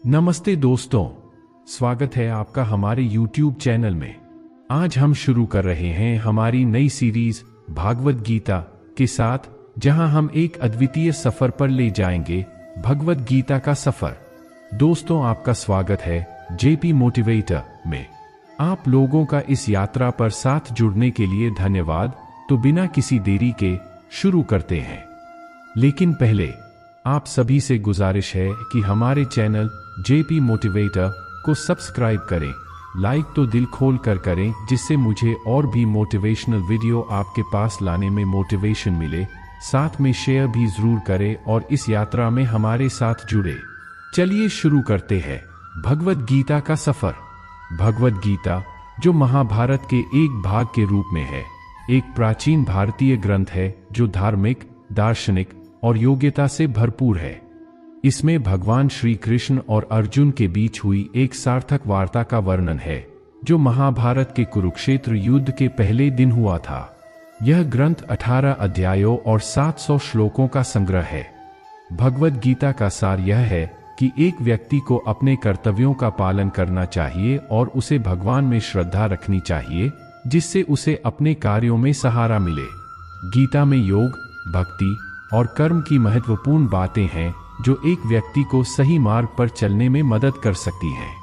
नमस्ते दोस्तों, स्वागत है आपका हमारे YouTube चैनल में। आज हम शुरू कर रहे हैं हमारी नई सीरीज भागवत गीता के साथ, जहां हम एक अद्वितीय सफर पर ले जाएंगे, भगवत गीता का सफर। दोस्तों, आपका स्वागत है जेपी मोटिवेटर में। आप लोगों का इस यात्रा पर साथ जुड़ने के लिए धन्यवाद। तो बिना किसी देरी के शुरू करते हैं। लेकिन पहले आप सभी से गुजारिश है कि हमारे चैनल जेपी मोटिवेटर को सब्सक्राइब करें, लाइक तो दिल खोल कर करें, जिससे मुझे और भी मोटिवेशनल वीडियो आपके पास लाने में मोटिवेशन मिले। साथ में शेयर भी जरूर करें और इस यात्रा में हमारे साथ जुड़े। चलिए शुरू करते हैं भगवत गीता का सफर। भगवत गीता, जो महाभारत के एक भाग के रूप में है, एक प्राचीन भारतीय ग्रंथ है जो धार्मिक, दार्शनिक और योग्यता से भरपूर है। इसमें भगवान श्री कृष्ण और अर्जुन के बीच हुई एक सार्थक वार्ता का वर्णन है, जो महाभारत के कुरुक्षेत्र युद्ध के पहले दिन हुआ था। यह ग्रंथ 18 अध्यायों और 700 श्लोकों का संग्रह है। भगवत गीता का सार यह है कि एक व्यक्ति को अपने कर्तव्यों का पालन करना चाहिए और उसे भगवान में श्रद्धा रखनी चाहिए, जिससे उसे अपने कार्यों में सहारा मिले। गीता में योग, भक्ति और कर्म की महत्वपूर्ण बातें हैं जो एक व्यक्ति को सही मार्ग पर चलने में मदद कर सकती हैं।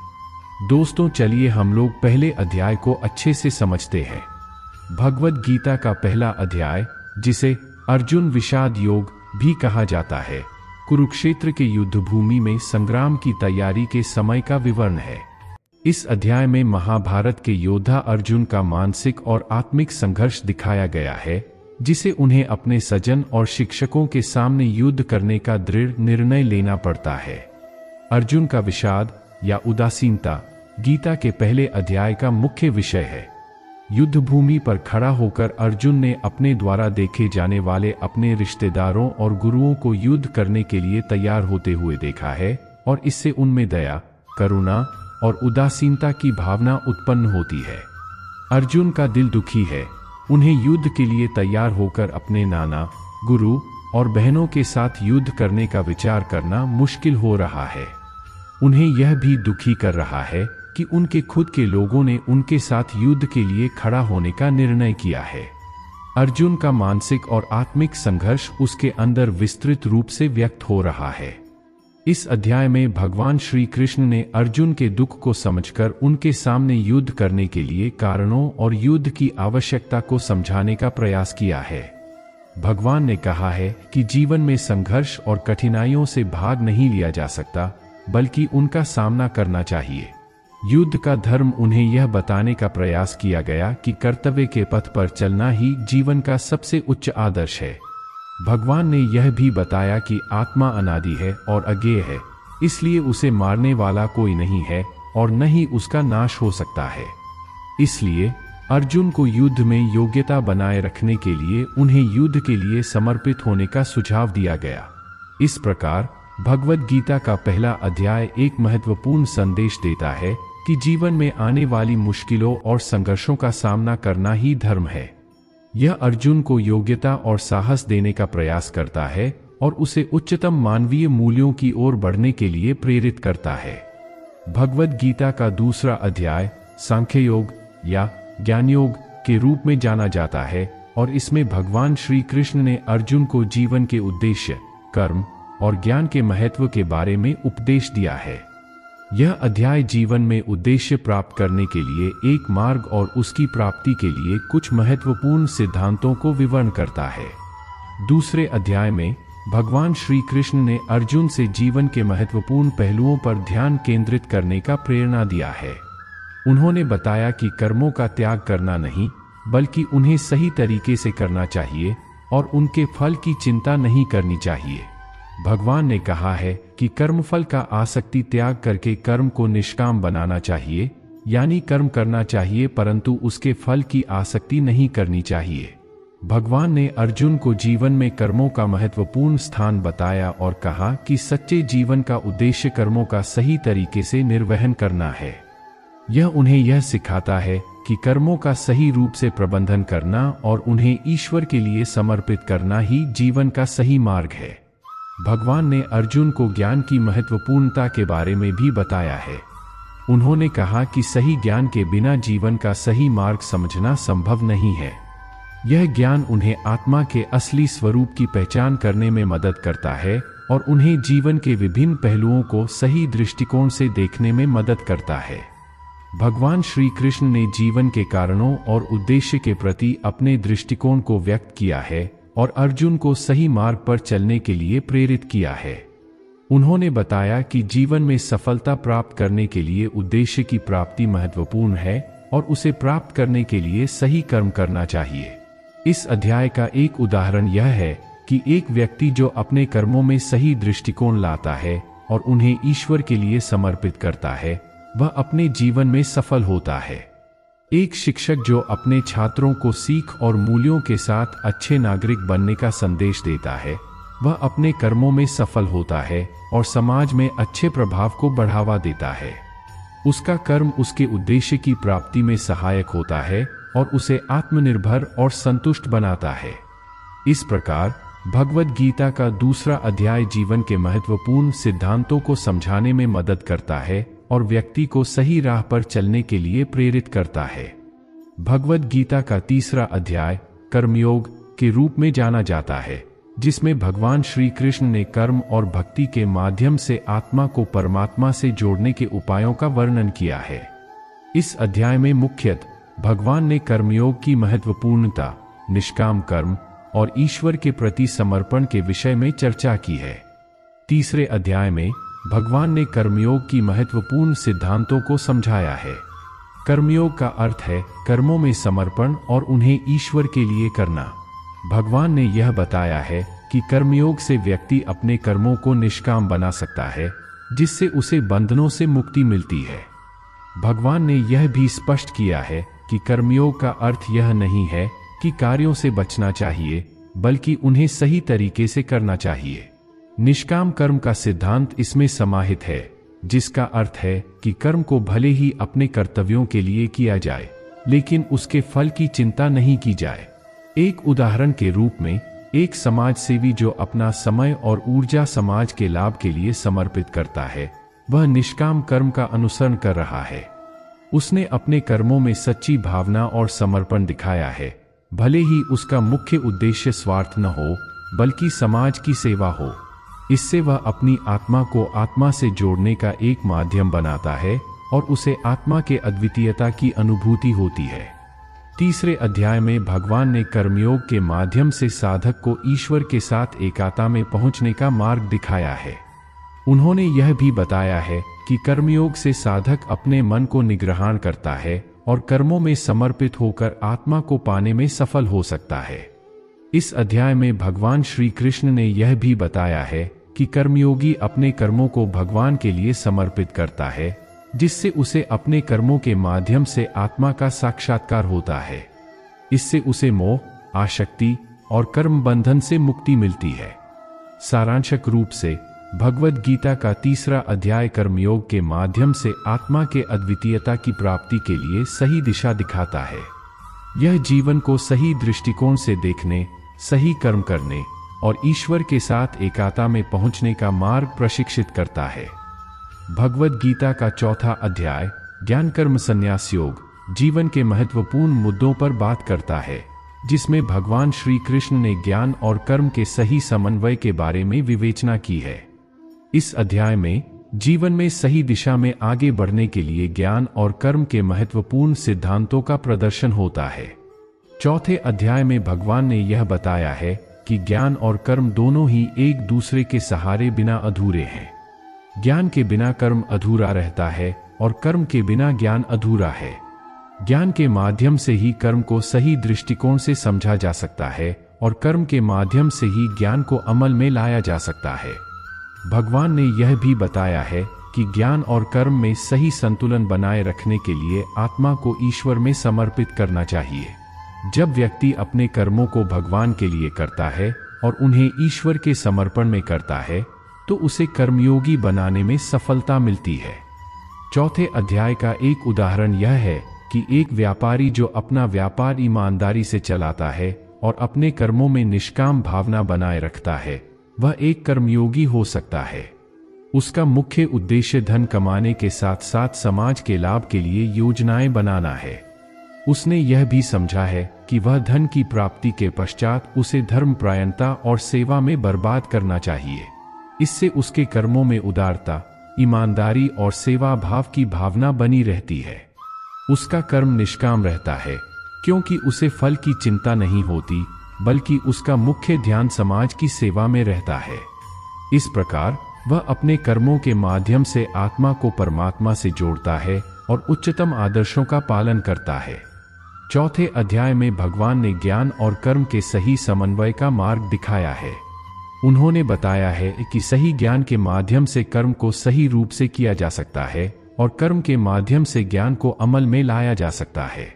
दोस्तों, चलिए हम लोग पहले अध्याय को अच्छे से समझते हैं। भगवत गीता का पहला अध्याय, जिसे अर्जुन विषाद योग भी कहा जाता है, कुरुक्षेत्र के युद्ध भूमि में संग्राम की तैयारी के समय का विवरण है। इस अध्याय में महाभारत के योद्धा अर्जुन का मानसिक और आत्मिक संघर्ष दिखाया गया है, जिसे उन्हें अपने सजन और शिक्षकों के सामने युद्ध करने का दृढ़ निर्णय लेना पड़ता है। अर्जुन का विषाद या उदासीनता गीता के पहले अध्याय का मुख्य विषय है। युद्ध भूमि पर खड़ा होकर अर्जुन ने अपने द्वारा देखे जाने वाले अपने रिश्तेदारों और गुरुओं को युद्ध करने के लिए तैयार होते हुए देखा है, और इससे उनमें दया, करुणा और उदासीनता की भावना उत्पन्न होती है। अर्जुन का दिल दुखी है। उन्हें युद्ध के लिए तैयार होकर अपने नाना, गुरु और बहनों के साथ युद्ध करने का विचार करना मुश्किल हो रहा है। उन्हें यह भी दुखी कर रहा है कि उनके खुद के लोगों ने उनके साथ युद्ध के लिए खड़ा होने का निर्णय किया है। अर्जुन का मानसिक और आत्मिक संघर्ष उसके अंदर विस्तृत रूप से व्यक्त हो रहा है। इस अध्याय में भगवान श्री कृष्ण ने अर्जुन के दुख को समझकर उनके सामने युद्ध करने के लिए कारणों और युद्ध की आवश्यकता को समझाने का प्रयास किया है। भगवान ने कहा है कि जीवन में संघर्ष और कठिनाइयों से भाग नहीं लिया जा सकता, बल्कि उनका सामना करना चाहिए। युद्ध का धर्म उन्हें यह बताने का प्रयास किया गया कि कर्तव्य के पथ पर चलना ही जीवन का सबसे उच्च आदर्श है। भगवान ने यह भी बताया कि आत्मा अनादि है और अज्ञेय है, इसलिए उसे मारने वाला कोई नहीं है और न ही उसका नाश हो सकता है। इसलिए अर्जुन को युद्ध में योग्यता बनाए रखने के लिए उन्हें युद्ध के लिए समर्पित होने का सुझाव दिया गया। इस प्रकार भगवत गीता का पहला अध्याय एक महत्वपूर्ण संदेश देता है कि जीवन में आने वाली मुश्किलों और संघर्षों का सामना करना ही धर्म है। यह अर्जुन को योग्यता और साहस देने का प्रयास करता है और उसे उच्चतम मानवीय मूल्यों की ओर बढ़ने के लिए प्रेरित करता है। भगवत गीता का दूसरा अध्याय सांख्य योग या ज्ञान योग के रूप में जाना जाता है, और इसमें भगवान श्री कृष्ण ने अर्जुन को जीवन के उद्देश्य, कर्म और ज्ञान के महत्व के बारे में उपदेश दिया है। यह अध्याय जीवन में उद्देश्य प्राप्त करने के लिए एक मार्ग और उसकी प्राप्ति के लिए कुछ महत्वपूर्ण सिद्धांतों को विवरण करता है। दूसरे अध्याय में भगवान श्री कृष्ण ने अर्जुन से जीवन के महत्वपूर्ण पहलुओं पर ध्यान केंद्रित करने का प्रेरणा दिया है। उन्होंने बताया कि कर्मों का त्याग करना नहीं, बल्कि उन्हें सही तरीके से करना चाहिए और उनके फल की चिंता नहीं करनी चाहिए। भगवान ने कहा है कि कर्मफल का आसक्ति त्याग करके कर्म को निष्काम बनाना चाहिए, यानी कर्म करना चाहिए परंतु उसके फल की आसक्ति नहीं करनी चाहिए। भगवान ने अर्जुन को जीवन में कर्मों का महत्वपूर्ण स्थान बताया और कहा कि सच्चे जीवन का उद्देश्य कर्मों का सही तरीके से निर्वहन करना है। यह उन्हें यह सिखाता है कि कर्मों का सही रूप से प्रबंधन करना और उन्हें ईश्वर के लिए समर्पित करना ही जीवन का सही मार्ग है। भगवान ने अर्जुन को ज्ञान की महत्वपूर्णता के बारे में भी बताया है। उन्होंने कहा कि सही ज्ञान के बिना जीवन का सही मार्ग समझना संभव नहीं है। यह ज्ञान उन्हें आत्मा के असली स्वरूप की पहचान करने में मदद करता है और उन्हें जीवन के विभिन्न पहलुओं को सही दृष्टिकोण से देखने में मदद करता है। भगवान श्री कृष्ण ने जीवन के कारणों और उद्देश्य के प्रति अपने दृष्टिकोण को व्यक्त किया है और अर्जुन को सही मार्ग पर चलने के लिए प्रेरित किया है। उन्होंने बताया कि जीवन में सफलता प्राप्त करने के लिए उद्देश्य की प्राप्ति महत्वपूर्ण है और उसे प्राप्त करने के लिए सही कर्म करना चाहिए। इस अध्याय का एक उदाहरण यह है कि एक व्यक्ति जो अपने कर्मों में सही दृष्टिकोण लाता है और उन्हें ईश्वर के लिए समर्पित करता है, वह अपने जीवन में सफल होता है। एक शिक्षक जो अपने छात्रों को सीख और मूल्यों के साथ अच्छे नागरिक बनने का संदेश देता है, वह अपने कर्मों में सफल होता है और समाज में अच्छे प्रभाव को बढ़ावा देता है। उसका कर्म उसके उद्देश्य की प्राप्ति में सहायक होता है और उसे आत्मनिर्भर और संतुष्ट बनाता है। इस प्रकार भगवद गीता का दूसरा अध्याय जीवन के महत्वपूर्ण सिद्धांतों को समझाने में मदद करता है और व्यक्ति को सही राह पर चलने के लिए प्रेरित करता है। भगवद गीता का तीसरा अध्याय कर्मयोग के रूप में जाना जाता है, जिसमें भगवान श्री कृष्ण ने कर्म और भक्ति के माध्यम से आत्मा को परमात्मा से जोड़ने के उपायों का वर्णन किया है। इस अध्याय में मुख्यतः भगवान ने कर्मयोग की महत्वपूर्णता, निष्काम कर्म और ईश्वर के प्रति समर्पण के विषय में चर्चा की है। तीसरे अध्याय में भगवान ने कर्मयोग की महत्वपूर्ण सिद्धांतों को समझाया है। कर्मयोग का अर्थ है कर्मों में समर्पण और उन्हें ईश्वर के लिए करना। भगवान ने यह बताया है कि कर्मयोग से व्यक्ति अपने कर्मों को निष्काम बना सकता है, जिससे उसे बंधनों से मुक्ति मिलती है। भगवान ने यह भी स्पष्ट किया है कि कर्मयोग का अर्थ यह नहीं है कि कार्यों से बचना चाहिए, बल्कि उन्हें सही तरीके से करना चाहिए। निष्काम कर्म का सिद्धांत इसमें समाहित है, जिसका अर्थ है कि कर्म को भले ही अपने कर्तव्यों के लिए किया जाए, लेकिन उसके फल की चिंता नहीं की जाए। एक उदाहरण के रूप में एक समाज सेवी जो अपना समय और ऊर्जा समाज के लाभ के लिए समर्पित करता है, वह निष्काम कर्म का अनुसरण कर रहा है। उसने अपने कर्मों में सच्ची भावना और समर्पण दिखाया है, भले ही उसका मुख्य उद्देश्य स्वार्थ न हो, बल्कि समाज की सेवा हो। इससे वह अपनी आत्मा को आत्मा से जोड़ने का एक माध्यम बनाता है और उसे आत्मा के अद्वितीयता की अनुभूति होती है। तीसरे अध्याय में भगवान ने कर्मयोग के माध्यम से साधक को ईश्वर के साथ एकात्मता में पहुंचने का मार्ग दिखाया है। उन्होंने यह भी बताया है कि कर्मयोग से साधक अपने मन को निग्रहण करता है और कर्मों में समर्पित होकर आत्मा को पाने में सफल हो सकता है। इस अध्याय में भगवान श्री कृष्ण ने यह भी बताया है कि कर्मयोगी अपने कर्मों को भगवान के लिए समर्पित करता है, जिससे उसे अपने कर्मों के माध्यम से आत्मा का साक्षात्कार होता है। इससे उसे मोह, आसक्ति और कर्म बंधन से मुक्ति मिलती है। सारांशक रूप से भगवद गीता का तीसरा अध्याय कर्मयोग के माध्यम से आत्मा के अद्वितीयता की प्राप्ति के लिए सही दिशा दिखाता है। यह जीवन को सही दृष्टिकोण से देखने, सही कर्म करने और ईश्वर के साथ एकात्मता में पहुंचने का मार्ग प्रशिक्षित करता है। भगवद गीता का चौथा अध्याय ज्ञान कर्म संन्यास योग जीवन के महत्वपूर्ण मुद्दों पर बात करता है, जिसमें भगवान श्री कृष्ण ने ज्ञान और कर्म के सही समन्वय के बारे में विवेचना की है। इस अध्याय में जीवन में सही दिशा में आगे बढ़ने के लिए ज्ञान और कर्म के महत्वपूर्ण सिद्धांतों का प्रदर्शन होता है। चौथे अध्याय में भगवान ने यह बताया है कि ज्ञान और कर्म दोनों ही एक दूसरे के सहारे बिना अधूरे हैं। ज्ञान के बिना कर्म अधूरा रहता है और कर्म के बिना ज्ञान अधूरा है। ज्ञान के माध्यम से ही कर्म को सही दृष्टिकोण से समझा जा सकता है और कर्म के माध्यम से ही ज्ञान को अमल में लाया जा सकता है। भगवान ने यह भी बताया है कि ज्ञान और कर्म में सही संतुलन बनाए रखने के लिए आत्मा को ईश्वर में समर्पित करना चाहिए। जब व्यक्ति अपने कर्मों को भगवान के लिए करता है और उन्हें ईश्वर के समर्पण में करता है, तो उसे कर्मयोगी बनाने में सफलता मिलती है। चौथे अध्याय का एक उदाहरण यह है कि एक व्यापारी जो अपना व्यापार ईमानदारी से चलाता है और अपने कर्मों में निष्काम भावना बनाए रखता है, वह एक कर्मयोगी हो सकता है। उसका मुख्य उद्देश्य धन कमाने के साथ साथ समाज के लाभ के लिए योजनाएं बनाना है। उसने यह भी समझा है कि वह धन की प्राप्ति के पश्चात उसे धर्मपरायणता और सेवा में बर्बाद करना चाहिए। इससे उसके कर्मों में उदारता, ईमानदारी और सेवा भाव की भावना बनी रहती है। उसका कर्म निष्काम रहता है क्योंकि उसे फल की चिंता नहीं होती, बल्कि उसका मुख्य ध्यान समाज की सेवा में रहता है। इस प्रकार वह अपने कर्मों के माध्यम से आत्मा को परमात्मा से जोड़ता है और उच्चतम आदर्शों का पालन करता है। चौथे अध्याय में भगवान ने ज्ञान और कर्म के सही समन्वय का मार्ग दिखाया है। उन्होंने बताया है कि सही ज्ञान के माध्यम से कर्म को सही रूप से किया जा सकता है और कर्म के माध्यम से ज्ञान को अमल में लाया जा सकता है।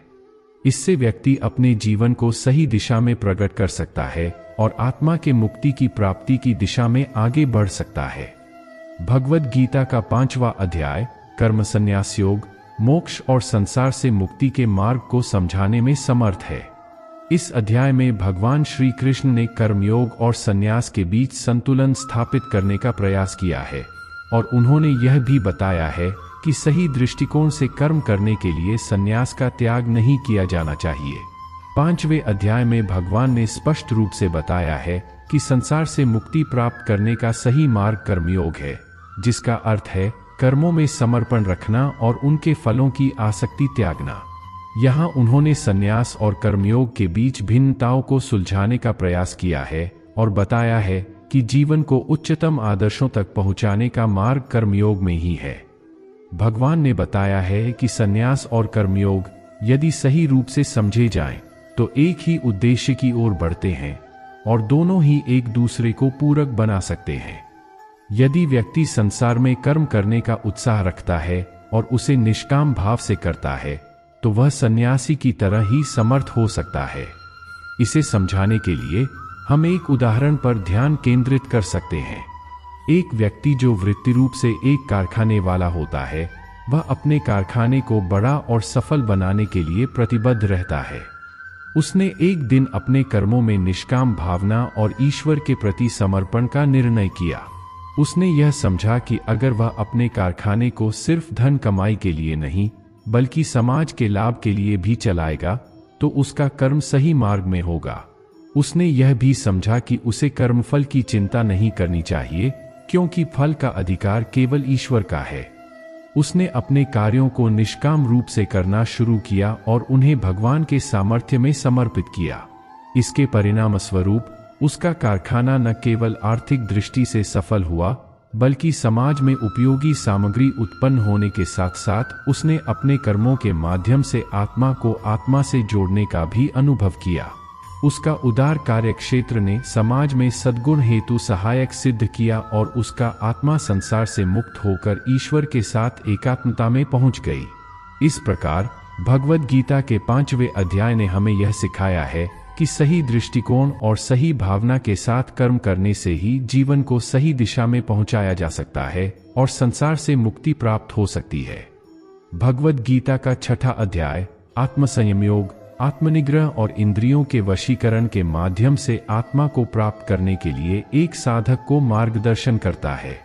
इससे व्यक्ति अपने जीवन को सही दिशा में प्रकट कर सकता है और आत्मा के मुक्ति की प्राप्ति की दिशा में आगे बढ़ सकता है। भगवद गीता का 5वां अध्याय कर्म संन्यास योग, मोक्ष और संसार से मुक्ति के मार्ग को समझाने में समर्थ है। इस अध्याय में भगवान श्री कृष्ण ने कर्मयोग और संन्यास के बीच संतुलन स्थापित करने का प्रयास किया है और उन्होंने यह भी बताया है कि सही दृष्टिकोण से कर्म करने के लिए संन्यास का त्याग नहीं किया जाना चाहिए। 5वें अध्याय में भगवान ने स्पष्ट रूप से बताया है कि संसार से मुक्ति प्राप्त करने का सही मार्ग कर्मयोग है, जिसका अर्थ है कर्मों में समर्पण रखना और उनके फलों की आसक्ति त्यागना। यहाँ उन्होंने संन्यास और कर्मयोग के बीच भिन्नताओं को सुलझाने का प्रयास किया है और बताया है कि जीवन को उच्चतम आदर्शों तक पहुँचाने का मार्ग कर्मयोग में ही है। भगवान ने बताया है कि संन्यास और कर्मयोग यदि सही रूप से समझे जाएं, तो एक ही उद्देश्य की ओर बढ़ते हैं और दोनों ही एक दूसरे को पूरक बना सकते हैं। यदि व्यक्ति संसार में कर्म करने का उत्साह रखता है और उसे निष्काम भाव से करता है, तो वह सन्यासी की तरह ही समर्थ हो सकता है। इसे समझाने के लिए हम एक उदाहरण पर ध्यान केंद्रित कर सकते हैं। एक व्यक्ति जो वृत्ति रूप से एक कारखाने वाला होता है, वह अपने कारखाने को बड़ा और सफल बनाने के लिए प्रतिबद्ध रहता है। उसने एक दिन अपने कर्मों में निष्काम भावना और ईश्वर के प्रति समर्पण का निर्णय किया। उसने यह समझा कि अगर वह अपने कारखाने को सिर्फ धन कमाई के लिए नहीं, बल्कि समाज के लाभ के लिए भी चलाएगा, तो उसका कर्म सही मार्ग में होगा। उसने यह भी समझा कि उसे कर्मफल की चिंता नहीं करनी चाहिए, क्योंकि फल का अधिकार केवल ईश्वर का है। उसने अपने कार्यों को निष्काम रूप से करना शुरू किया और उन्हें भगवान के सामर्थ्य में समर्पित किया। इसके परिणाम स्वरूप उसका कारखाना न केवल आर्थिक दृष्टि से सफल हुआ, बल्कि समाज में उपयोगी सामग्री उत्पन्न होने के साथ साथ उसने अपने कर्मों के माध्यम से आत्मा को आत्मा से जोड़ने का भी अनुभव किया। उसका उदार कार्य क्षेत्र ने समाज में सद्गुण हेतु सहायक सिद्ध किया और उसका आत्मा संसार से मुक्त होकर ईश्वर के साथ एकात्मता में पहुंच गई। इस प्रकार भगवद गीता के 5वें अध्याय ने हमें यह सिखाया है कि सही दृष्टिकोण और सही भावना के साथ कर्म करने से ही जीवन को सही दिशा में पहुंचाया जा सकता है और संसार से मुक्ति प्राप्त हो सकती है। भगवद गीता का 6वां अध्याय आत्मसंयम योग, आत्मनिग्रह और इंद्रियों के वशीकरण के माध्यम से आत्मा को प्राप्त करने के लिए एक साधक को मार्गदर्शन करता है।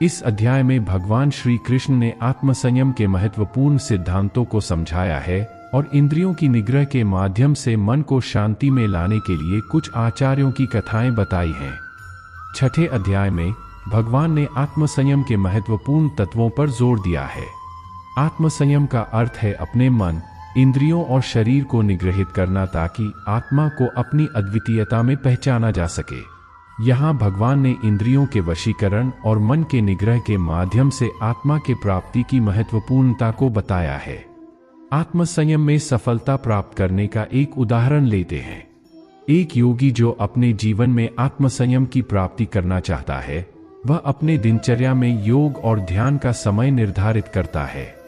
इस अध्याय में भगवान श्री कृष्ण ने आत्मसंयम के महत्वपूर्ण सिद्धांतों को समझाया है और इंद्रियों की निग्रह के माध्यम से मन को शांति में लाने के लिए कुछ आचार्यों की कथाएं बताई हैं। 6ठे अध्याय में भगवान ने आत्मसंयम के महत्वपूर्ण तत्वों पर जोर दिया है। आत्मसंयम का अर्थ है अपने मन, इंद्रियों और शरीर को निग्रहित करना ताकि आत्मा को अपनी अद्वितीयता में पहचाना जा सके। यहाँ भगवान ने इंद्रियों के वशीकरण और मन के निग्रह के माध्यम से आत्मा के प्राप्ति की महत्वपूर्णता को बताया है। आत्मसंयम में सफलता प्राप्त करने का एक उदाहरण लेते हैं। एक योगी जो अपने जीवन में आत्मसंयम की प्राप्ति करना चाहता है, वह अपने दिनचर्या में योग और ध्यान का समय निर्धारित करता है।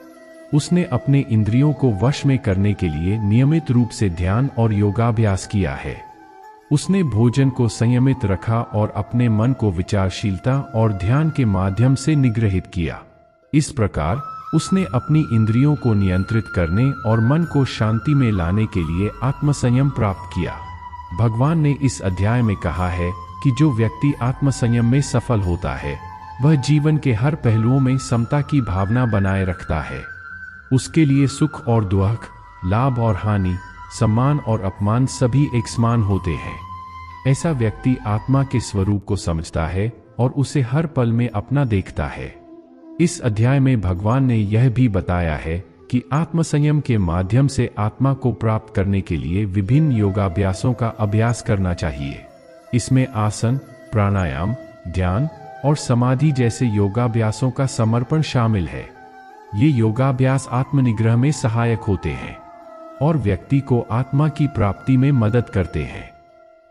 उसने अपने इंद्रियों को वश में करने के लिए नियमित रूप से ध्यान और योगाभ्यास किया है। उसने भोजन को संयमित रखा और अपने मन को विचारशीलता और ध्यान के माध्यम से निग्रहित किया। इस प्रकार उसने अपनी इंद्रियों को नियंत्रित करने और मन को शांति में लाने के लिए आत्मसंयम प्राप्त किया। भगवान ने इस अध्याय में कहा है कि जो व्यक्ति आत्मसंयम में सफल होता है वह जीवन के हर पहलुओं में समता की भावना बनाए रखता है। उसके लिए सुख और दुख, लाभ और हानि, सम्मान और अपमान सभी एक समान होते हैं। ऐसा व्यक्ति आत्मा के स्वरूप को समझता है और उसे हर पल में अपना देखता है। इस अध्याय में भगवान ने यह भी बताया है कि आत्मसंयम के माध्यम से आत्मा को प्राप्त करने के लिए विभिन्न योगाभ्यासों का अभ्यास करना चाहिए। इसमें आसन, प्राणायाम, ध्यान और समाधि जैसे योगाभ्यासों का समर्पण शामिल है। ये योगाभ्यास आत्मनिग्रह में सहायक होते हैं और व्यक्ति को आत्मा की प्राप्ति में मदद करते हैं।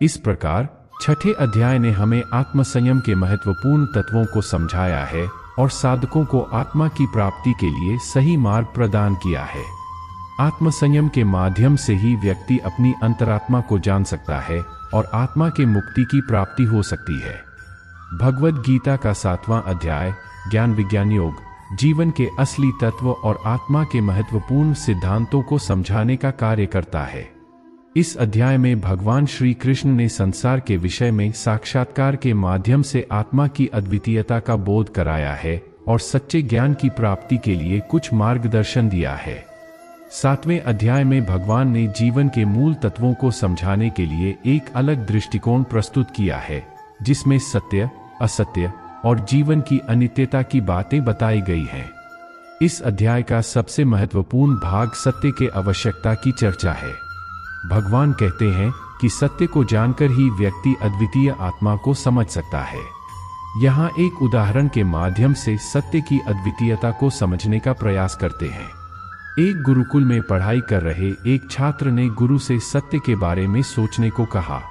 इस प्रकार छठे अध्याय ने हमें आत्मसंयम के महत्वपूर्ण तत्वों को समझाया है और साधकों को आत्मा की प्राप्ति के लिए सही मार्ग प्रदान किया है। आत्मसंयम के माध्यम से ही व्यक्ति अपनी अंतरात्मा को जान सकता है और आत्मा के मुक्ति की प्राप्ति हो सकती है। भगवद गीता का 7वां अध्याय ज्ञान विज्ञान योग जीवन के असली तत्व और आत्मा के महत्वपूर्ण सिद्धांतों को समझाने का कार्य करता है। इस अध्याय में भगवान श्री कृष्ण ने संसार के विषय में साक्षात्कार के माध्यम से आत्मा की अद्वितीयता का बोध कराया है और सच्चे ज्ञान की प्राप्ति के लिए कुछ मार्गदर्शन दिया है। 7वें अध्याय में भगवान ने जीवन के मूल तत्वों को समझाने के लिए एक अलग दृष्टिकोण प्रस्तुत किया है, जिसमें सत्य, असत्य और जीवन की अनित्यता की बातें बताई गई हैं। इस अध्याय का सबसे महत्वपूर्ण भाग सत्य के आवश्यकता की चर्चा है। भगवान कहते हैं कि सत्य को जानकर ही व्यक्ति अद्वितीय आत्मा को समझ सकता है। यहाँ एक उदाहरण के माध्यम से सत्य की अद्वितीयता को समझने का प्रयास करते हैं। एक गुरुकुल में पढ़ाई कर रहे एक छात्र ने गुरु से सत्य के बारे में सोचने को कहा।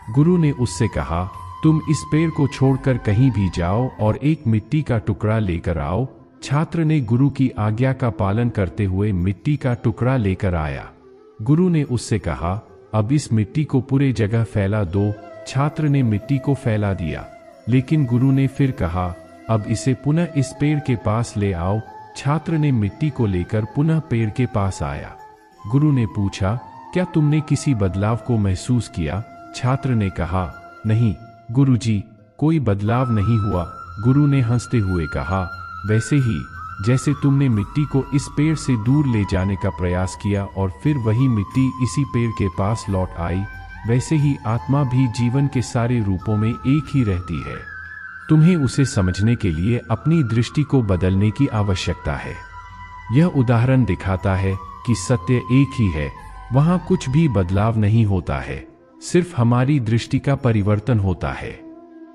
गुरु ने उससे कहा, तुम इस पेड़ को छोड़कर कहीं भी जाओ और एक मिट्टी का टुकड़ा लेकर आओ। छात्र ने गुरु की आज्ञा का पालन करते हुए मिट्टी का टुकड़ा लेकर आया। गुरु ने उससे कहा, अब इस मिट्टी को पूरे जगह फैला दो। छात्र ने मिट्टी को फैला दिया, लेकिन गुरु ने फिर कहा, अब इसे पुनः इस पेड़ के पास ले आओ। छात्र ने मिट्टी को लेकर पुनः पेड़ के पास आया। गुरु ने पूछा, क्या तुमने किसी बदलाव को महसूस किया? छात्र ने कहा, नहीं गुरुजी, कोई बदलाव नहीं हुआ। गुरु ने हंसते हुए कहा, वैसे ही जैसे तुमने मिट्टी को इस पेड़ से दूर ले जाने का प्रयास किया और फिर वही मिट्टी इसी पेड़ के पास लौट आई, वैसे ही आत्मा भी जीवन के सारे रूपों में एक ही रहती है। तुम्हें उसे समझने के लिए अपनी दृष्टि को बदलने की आवश्यकता है। यह उदाहरण दिखाता है कि सत्य एक ही है, वहां कुछ भी बदलाव नहीं होता है, सिर्फ हमारी दृष्टि का परिवर्तन होता है।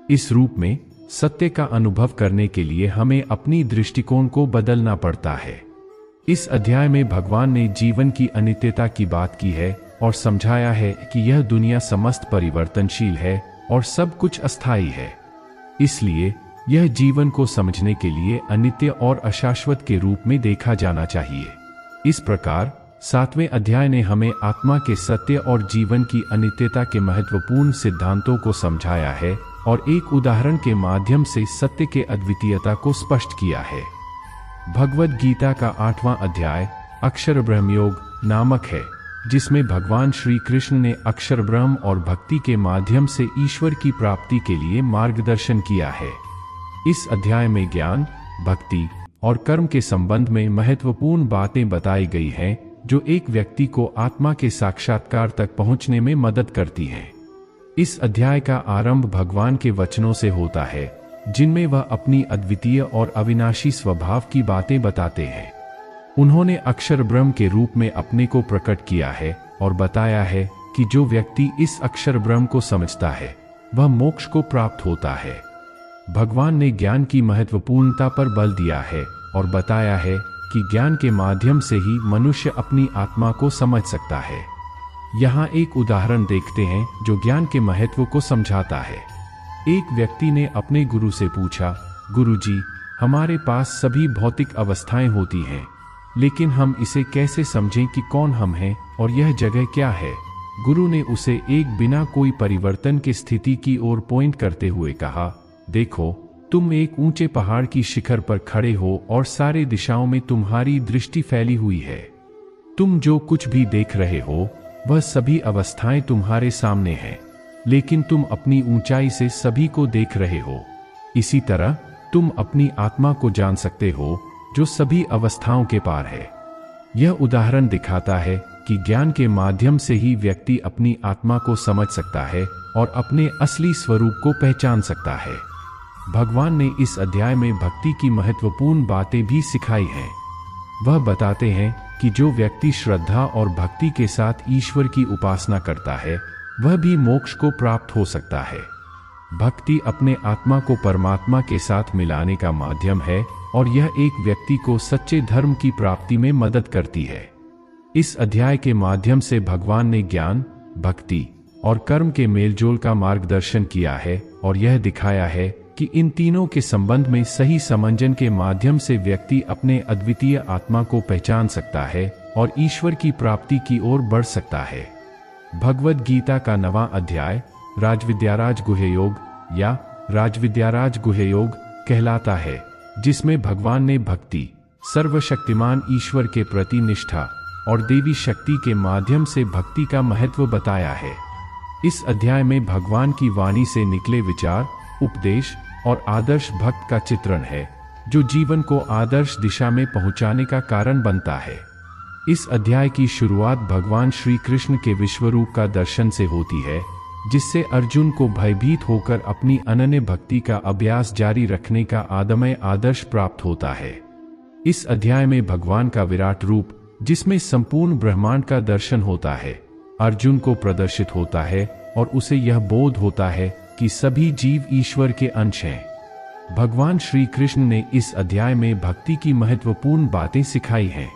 इस रूप में सत्य का अनुभव करने के लिए हमें अपनी दृष्टिकोण को बदलना पड़ता है। इस अध्याय में भगवान ने जीवन की अनित्यता की बात की है और समझाया है कि यह दुनिया समस्त परिवर्तनशील है और सब कुछ अस्थायी है। इसलिए यह जीवन को समझने के लिए अनित्य और अशाश्वत के रूप में देखा जाना चाहिए। इस प्रकार 7वें अध्याय ने हमें आत्मा के सत्य और जीवन की अनित्यता के महत्वपूर्ण सिद्धांतों को समझाया है और एक उदाहरण के माध्यम से सत्य के अद्वितीयता को स्पष्ट किया है। भगवद गीता का 8वां अध्याय अक्षर ब्रह्म योग नामक है, जिसमें भगवान श्री कृष्ण ने अक्षर ब्रह्म और भक्ति के माध्यम से ईश्वर की प्राप्ति के लिए मार्गदर्शन किया है। इस अध्याय में ज्ञान, भक्ति और कर्म के संबंध में महत्वपूर्ण बातें बताई गई हैं, जो एक व्यक्ति को आत्मा के साक्षात्कार तक पहुंचने में मदद करती हैं। इस अध्याय का आरंभ भगवान के वचनों से होता है, जिनमें वह अपनी अद्वितीय और अविनाशी स्वभाव की बातें बताते हैं। उन्होंने अक्षर ब्रह्म के रूप में अपने को प्रकट किया है और बताया है कि जो व्यक्ति इस अक्षर ब्रह्म को समझता है वह मोक्ष को प्राप्त होता है। भगवान ने ज्ञान की महत्वपूर्णता पर बल दिया है और बताया है कि ज्ञान के माध्यम से ही मनुष्य अपनी आत्मा को समझ सकता है। यहाँ एक उदाहरण देखते हैं जो ज्ञान के महत्व को समझाता है। एक व्यक्ति ने अपने गुरु से पूछा, गुरुजी, हमारे पास सभी भौतिक अवस्थाएं होती हैं, लेकिन हम इसे कैसे समझें कि कौन हम हैं और यह जगह क्या है? गुरु ने उसे एक बिना कोई परिवर्तन की स्थिति की ओर पॉइंट करते हुए कहा, देखो, तुम एक ऊंचे पहाड़ की शिखर पर खड़े हो और सारे दिशाओं में तुम्हारी दृष्टि फैली हुई है। तुम जो कुछ भी देख रहे हो वह सभी अवस्थाएं तुम्हारे सामने हैं, लेकिन तुम अपनी ऊंचाई से सभी को देख रहे हो। इसी तरह तुम अपनी आत्मा को जान सकते हो, जो सभी अवस्थाओं के पार है। यह उदाहरण दिखाता है कि ज्ञान के माध्यम से ही व्यक्ति अपनी आत्मा को समझ सकता है और अपने असली स्वरूप को पहचान सकता है। भगवान ने इस अध्याय में भक्ति की महत्वपूर्ण बातें भी सिखाई हैं। वह बताते हैं कि जो व्यक्ति श्रद्धा और भक्ति के साथ ईश्वर की उपासना करता है, वह भी मोक्ष को प्राप्त हो सकता है। भक्ति अपने आत्मा को परमात्मा के साथ मिलाने का माध्यम है और यह एक व्यक्ति को सच्चे धर्म की प्राप्ति में मदद करती है। इस अध्याय के माध्यम से भगवान ने ज्ञान, भक्ति और कर्म के मेलजोल का मार्गदर्शन किया है और यह दिखाया है कि इन तीनों के संबंध में सही समंजन के माध्यम से व्यक्ति अपने अद्वितीय आत्मा को पहचान सकता है और ईश्वर की प्राप्ति की ओर बढ़ सकता है। भगवद गीता का 9वां अध्याय राजविद्याराज गुह्य योग या राजविद्याराज गुह्य योग कहलाता है, जिसमें भगवान ने भक्ति, सर्वशक्तिमान ईश्वर के प्रति निष्ठा और देवी शक्ति के माध्यम से भक्ति का महत्व बताया है। इस अध्याय में भगवान की वाणी से निकले विचार, उपदेश और आदर्श भक्त का चित्रण है, जो जीवन को आदर्श दिशा में पहुंचाने का कारण बनता है। इस अध्याय की शुरुआत भगवान श्री कृष्ण के विश्वरूप का दर्शन से होती है, जिससे अर्जुन को भयभीत होकर अपनी अनन्य भक्ति का अभ्यास जारी रखने का आदमय आदर्श प्राप्त होता है। इस अध्याय में भगवान का विराट रूप, जिसमें संपूर्ण ब्रह्मांड का दर्शन होता है, अर्जुन को प्रदर्शित होता है और उसे यह बोध होता है कि सभी जीव ईश्वर के अंश हैं। भगवान श्री कृष्ण ने इस अध्याय में भक्ति की महत्वपूर्ण बातें सिखाई हैं।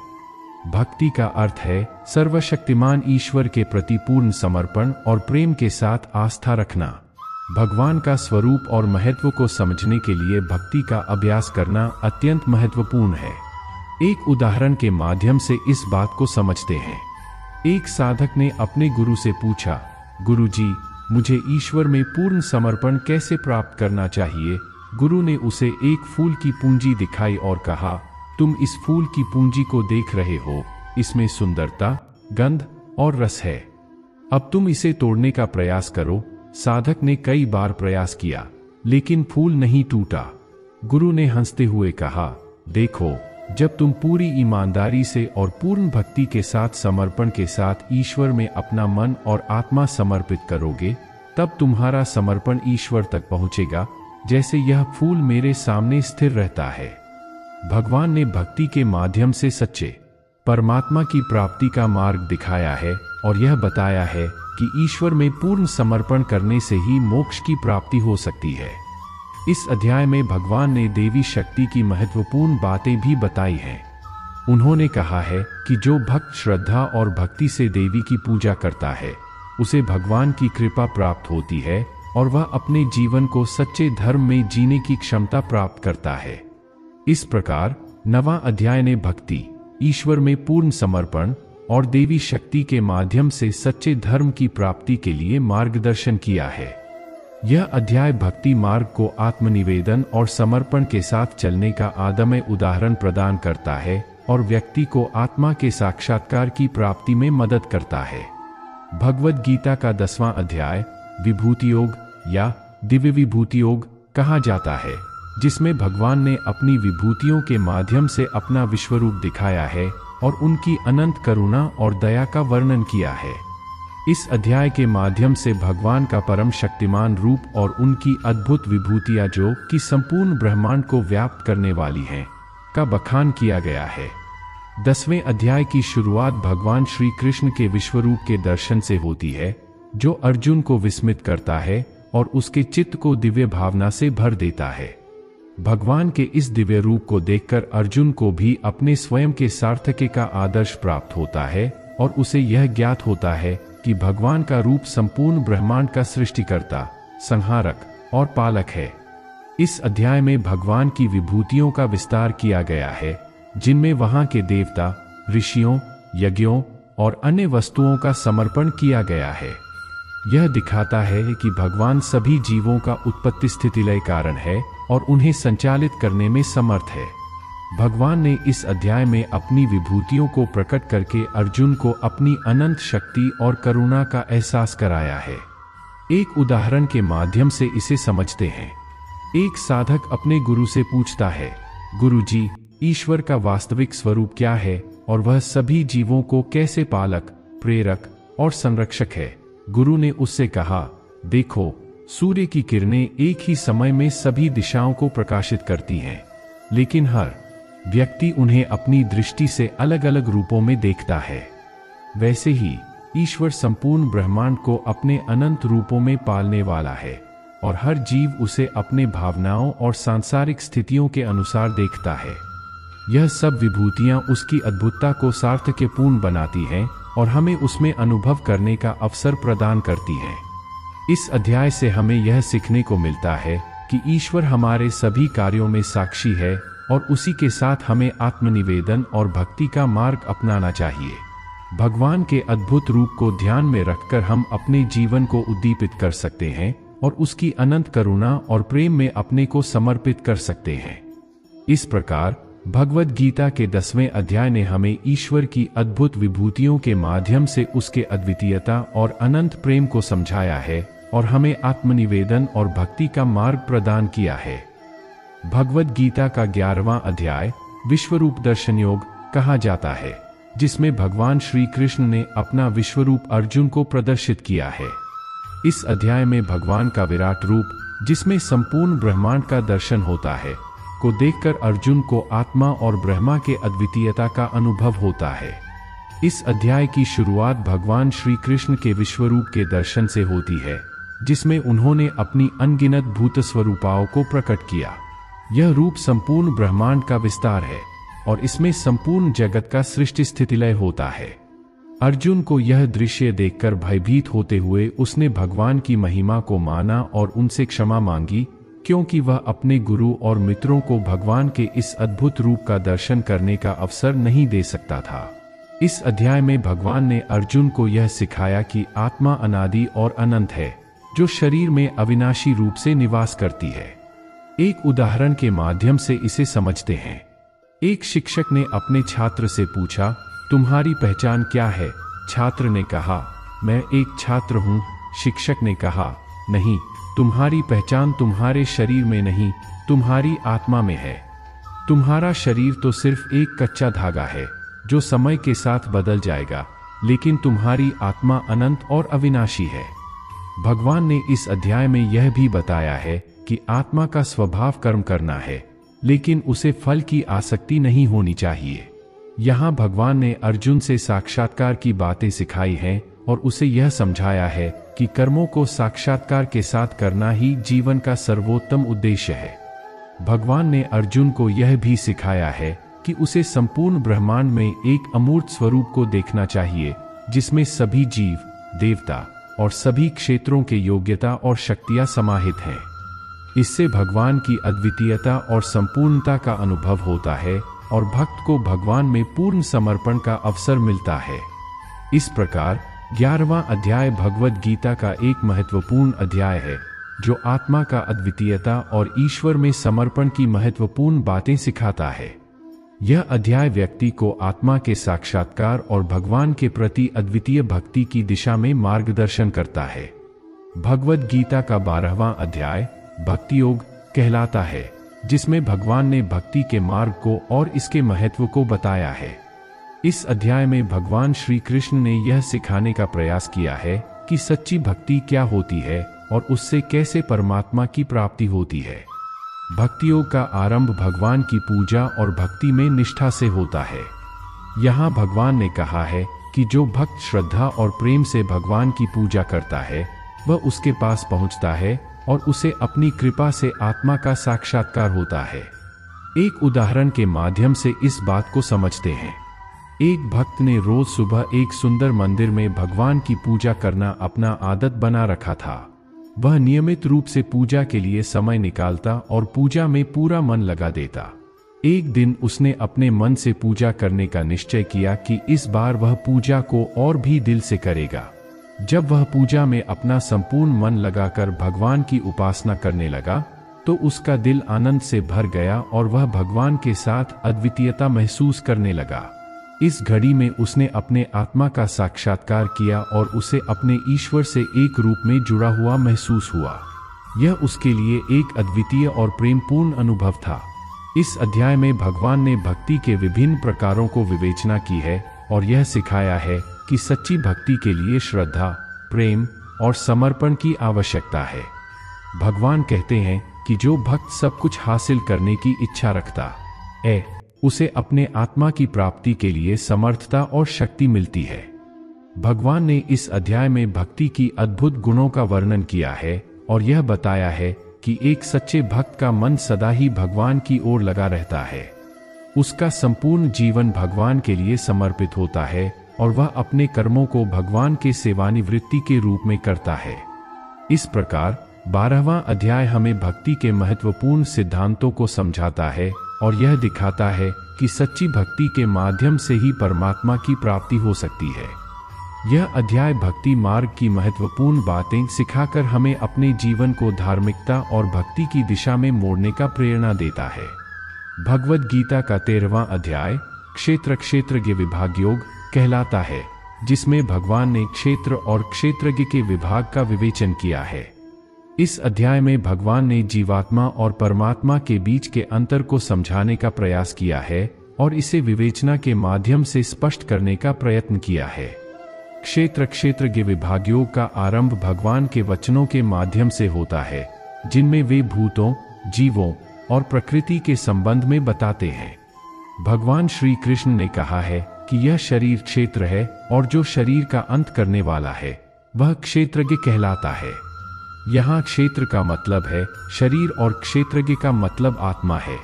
भक्ति का अर्थ है सर्वशक्तिमान ईश्वर के प्रति पूर्ण समर्पण और प्रेम के साथ आस्था रखना। भगवान का स्वरूप और महत्व को समझने के लिए भक्ति का अभ्यास करना अत्यंत महत्वपूर्ण है। एक उदाहरण के माध्यम से इस बात को समझते हैं। एक साधक ने अपने गुरु से पूछा, गुरुजी, मुझे ईश्वर में पूर्ण समर्पण कैसे प्राप्त करना चाहिए? गुरु ने उसे एक फूल की पूंजी दिखाई और कहा, तुम इस फूल की पूंजी को देख रहे हो, इसमें सुंदरता, गंध और रस है। अब तुम इसे तोड़ने का प्रयास करो। साधक ने कई बार प्रयास किया, लेकिन फूल नहीं टूटा। गुरु ने हंसते हुए कहा, देखो, जब तुम पूरी ईमानदारी से और पूर्ण भक्ति के साथ समर्पण के साथ ईश्वर में अपना मन और आत्मा समर्पित करोगे, तब तुम्हारा समर्पण ईश्वर तक पहुंचेगा, जैसे यह फूल मेरे सामने स्थिर रहता है। भगवान ने भक्ति के माध्यम से सच्चे परमात्मा की प्राप्ति का मार्ग दिखाया है और यह बताया है कि ईश्वर में पूर्ण समर्पण करने से ही मोक्ष की प्राप्ति हो सकती है। इस अध्याय में भगवान ने देवी शक्ति की महत्वपूर्ण बातें भी बताई हैं। उन्होंने कहा है कि जो भक्त श्रद्धा और भक्ति से देवी की पूजा करता है, उसे भगवान की कृपा प्राप्त होती है और वह अपने जीवन को सच्चे धर्म में जीने की क्षमता प्राप्त करता है। इस प्रकार 9वां अध्याय ने भक्ति, ईश्वर में पूर्ण समर्पण और देवी शक्ति के माध्यम से सच्चे धर्म की प्राप्ति के लिए मार्गदर्शन किया है। यह अध्याय भक्ति मार्ग को आत्मनिवेदन और समर्पण के साथ चलने का आदमय उदाहरण प्रदान करता है और व्यक्ति को आत्मा के साक्षात्कार की प्राप्ति में मदद करता है। भगवद गीता का 10वां अध्याय विभूति योग या दिव्य विभूति योग कहा जाता है, जिसमें भगवान ने अपनी विभूतियों के माध्यम से अपना विश्वरूप दिखाया है और उनकी अनंत करुणा और दया का वर्णन किया है। इस अध्याय के माध्यम से भगवान का परम शक्तिमान रूप और उनकी अद्भुत विभूतियां जो कि संपूर्ण ब्रह्मांड को व्याप्त करने वाली हैं, का बखान किया गया है। 10वें अध्याय की शुरुआत भगवान श्री कृष्ण के विश्वरूप के दर्शन से होती है, जो अर्जुन को विस्मित करता है और उसके चित्त को दिव्य भावना से भर देता है। भगवान के इस दिव्य रूप को देखकर अर्जुन को भी अपने स्वयं के सार्थक्य का आदर्श प्राप्त होता है और उसे यह ज्ञात होता है कि भगवान का रूप संपूर्ण ब्रह्मांड का सृष्टिकर्ता, संहारक और पालक है। इस अध्याय में भगवान की विभूतियों का विस्तार किया गया है, जिनमें वहां के देवता, ऋषियों, यज्ञों और अन्य वस्तुओं का समर्पण किया गया है। यह दिखाता है कि भगवान सभी जीवों का उत्पत्ति स्थिति लय कारण है और उन्हें संचालित करने में समर्थ है। भगवान ने इस अध्याय में अपनी विभूतियों को प्रकट करके अर्जुन को अपनी अनंत शक्ति और करुणा का एहसास कराया है। एक उदाहरण के माध्यम से इसे समझते हैं। एक साधक अपने गुरु से पूछता है, गुरुजी, ईश्वर का वास्तविक स्वरूप क्या है और वह सभी जीवों को कैसे पालक, प्रेरक और संरक्षक है? गुरु ने उससे कहा, देखो, सूर्य की किरणें एक ही समय में सभी दिशाओं को प्रकाशित करती हैं, लेकिन हर व्यक्ति उन्हें अपनी दृष्टि से अलग अलग रूपों में देखता है। वैसे ही ईश्वर संपूर्ण ब्रह्मांड को अपने अनंत रूपों में पालने वाला है और हर जीव उसे अपने भावनाओं और सांसारिक स्थितियों के अनुसार देखता है। यह सब विभूतियां उसकी अद्भुतता को सार्थक्यपूर्ण बनाती हैं और हमें उसमें अनुभव करने का अवसर प्रदान करती हैं। इस अध्याय से हमें यह सीखने को मिलता है कि ईश्वर हमारे सभी कार्यों में साक्षी है और उसी के साथ हमें आत्मनिवेदन और भक्ति का मार्ग अपनाना चाहिए। भगवान के अद्भुत रूप को ध्यान में रखकर हम अपने जीवन को उद्दीपित कर सकते हैं और उसकी अनंत करुणा और प्रेम में अपने को समर्पित कर सकते हैं। इस प्रकार भगवद गीता के 10वें अध्याय ने हमें ईश्वर की अद्भुत विभूतियों के माध्यम से उसके अद्वितीयता और अनंत प्रेम को समझाया है और हमें आत्मनिवेदन और भक्ति का मार्ग प्रदान किया है। भगवद गीता का 11वां अध्याय विश्वरूप दर्शन योग कहा जाता है, जिसमें भगवान श्री कृष्ण ने अपना विश्वरूप अर्जुन को प्रदर्शित किया है। इस अध्याय में भगवान का विराट रूप, जिसमें संपूर्ण ब्रह्मांड का दर्शन होता है, को देखकर अर्जुन को आत्मा और ब्रह्मा के अद्वितीयता का अनुभव होता है। इस अध्याय की शुरुआत भगवान श्री कृष्ण के विश्वरूप के दर्शन से होती है, जिसमें उन्होंने अपनी अनगिनत भूत स्वरूपाओं को प्रकट किया। यह रूप संपूर्ण ब्रह्मांड का विस्तार है और इसमें संपूर्ण जगत का सृष्टि स्थितिलय होता है। अर्जुन को यह दृश्य देखकर भयभीत होते हुए उसने भगवान की महिमा को माना और उनसे क्षमा मांगी, क्योंकि वह अपने गुरु और मित्रों को भगवान के इस अद्भुत रूप का दर्शन करने का अवसर नहीं दे सकता था। इस अध्याय में भगवान ने अर्जुन को यह सिखाया कि आत्मा अनादि और अनंत है, जो शरीर में अविनाशी रूप से निवास करती है। एक उदाहरण के माध्यम से इसे समझते हैं। एक शिक्षक ने अपने छात्र से पूछा, तुम्हारी पहचान क्या है? छात्र ने कहा, मैं एक छात्र हूँ। शिक्षक ने कहा, नहीं, तुम्हारी पहचान तुम्हारे शरीर में नहीं, तुम्हारी आत्मा में है। तुम्हारा शरीर तो सिर्फ एक कच्चा धागा है जो समय के साथ बदल जाएगा, लेकिन तुम्हारी आत्मा अनंत और अविनाशी है। भगवान ने इस अध्याय में यह भी बताया है कि आत्मा का स्वभाव कर्म करना है, लेकिन उसे फल की आसक्ति नहीं होनी चाहिए। यहाँ भगवान ने अर्जुन से साक्षात्कार की बातें सिखाई हैं और उसे यह समझाया है कि कर्मों को साक्षात्कार के साथ करना ही जीवन का सर्वोत्तम उद्देश्य है। भगवान ने अर्जुन को यह भी सिखाया है कि उसे संपूर्ण ब्रह्मांड में एक अमूर्त स्वरूप को देखना चाहिए, जिसमें सभी जीव, देवता और सभी क्षेत्रों के योग्यता और शक्तियां समाहित हैं। इससे भगवान की अद्वितीयता और संपूर्णता का अनुभव होता है और भक्त को भगवान में पूर्ण समर्पण का अवसर मिलता है। इस प्रकार 11वां अध्याय भगवद गीता का एक महत्वपूर्ण अध्याय है, जो आत्मा का अद्वितीयता और ईश्वर में समर्पण की महत्वपूर्ण बातें सिखाता है। यह अध्याय व्यक्ति को आत्मा के साक्षात्कार और भगवान के प्रति अद्वितीय भक्ति की दिशा में मार्गदर्शन करता है। भगवद गीता का 12वां अध्याय भक्ति योग कहलाता है, जिसमें भगवान ने भक्ति के मार्ग को और इसके महत्व को बताया है। इस अध्याय में भगवान श्री कृष्ण ने यह सिखाने का प्रयास किया है कि सच्ची भक्ति क्या होती है और उससे कैसे परमात्मा की प्राप्ति होती है। भक्ति योग का आरंभ भगवान की पूजा और भक्ति में निष्ठा से होता है। यहाँ भगवान ने कहा है कि जो भक्त श्रद्धा और प्रेम से भगवान की पूजा करता है, वह उसके पास पहुँचता है और उसे अपनी कृपा से आत्मा का साक्षात्कार होता है। एक उदाहरण के माध्यम से इस बात को समझते हैं। एक भक्त ने रोज सुबह एक सुंदर मंदिर में भगवान की पूजा करना अपना आदत बना रखा था। वह नियमित रूप से पूजा के लिए समय निकालता और पूजा में पूरा मन लगा देता। एक दिन उसने अपने मन से पूजा करने का निश्चय किया कि इस बार वह पूजा को और भी दिल से करेगा। जब वह पूजा में अपना संपूर्ण मन लगाकर भगवान की उपासना करने लगा, तो उसका दिल आनंद से भर गया और वह भगवान के साथ अद्वितीयता महसूस करने लगा। इस घड़ी में उसने अपने आत्मा का साक्षात्कार किया और उसे अपने ईश्वर से एक रूप में जुड़ा हुआ महसूस हुआ। यह उसके लिए एक अद्वितीय और प्रेमपूर्ण अनुभव था। इस अध्याय में भगवान ने भक्ति के विभिन्न प्रकारों को विवेचना की है और यह सिखाया है कि सच्ची भक्ति के लिए श्रद्धा, प्रेम और समर्पण की आवश्यकता है। भगवान कहते हैं कि जो भक्त सब कुछ हासिल करने की इच्छा रखता है, उसे अपने आत्मा की प्राप्ति के लिए समर्थता और शक्ति मिलती है। भगवान ने इस अध्याय में भक्ति की अद्भुत गुणों का वर्णन किया है और यह बताया है कि एक सच्चे भक्त का मन सदा ही भगवान की ओर लगा रहता है। उसका संपूर्ण जीवन भगवान के लिए समर्पित होता है और वह अपने कर्मों को भगवान के सेवानिवृत्ति के रूप में करता है। इस प्रकार 12वां अध्याय हमें भक्ति के महत्वपूर्ण सिद्धांतों को समझाता है और यह दिखाता है कि सच्ची भक्ति के माध्यम से ही परमात्मा की प्राप्ति हो सकती है। यह अध्याय भक्ति मार्ग की महत्वपूर्ण बातें सिखाकर हमें अपने जीवन को धार्मिकता और भक्ति की दिशा में मोड़ने का प्रेरणा देता है। भगवद गीता का 13वां अध्याय क्षेत्र क्षेत्रज्ञ विभाग योग कहलाता है, जिसमें भगवान ने क्षेत्र और क्षेत्रज्ञ के विभाग का विवेचन किया है। इस अध्याय में भगवान ने जीवात्मा और परमात्मा के बीच के अंतर को समझाने का प्रयास किया है और इसे विवेचना के माध्यम से स्पष्ट करने का प्रयत्न किया है। क्षेत्र क्षेत्रज्ञ विभाग योग का आरंभ भगवान के वचनों के माध्यम से होता है, जिनमें वे भूतों, जीवों और प्रकृति के संबंध में बताते हैं। भगवान श्री कृष्ण ने कहा है कि यह शरीर क्षेत्र है और जो शरीर का अंत करने वाला है वह क्षेत्रज्ञ कहलाता है। यहाँ क्षेत्र का मतलब है शरीर और क्षेत्रज्ञ का मतलब आत्मा है।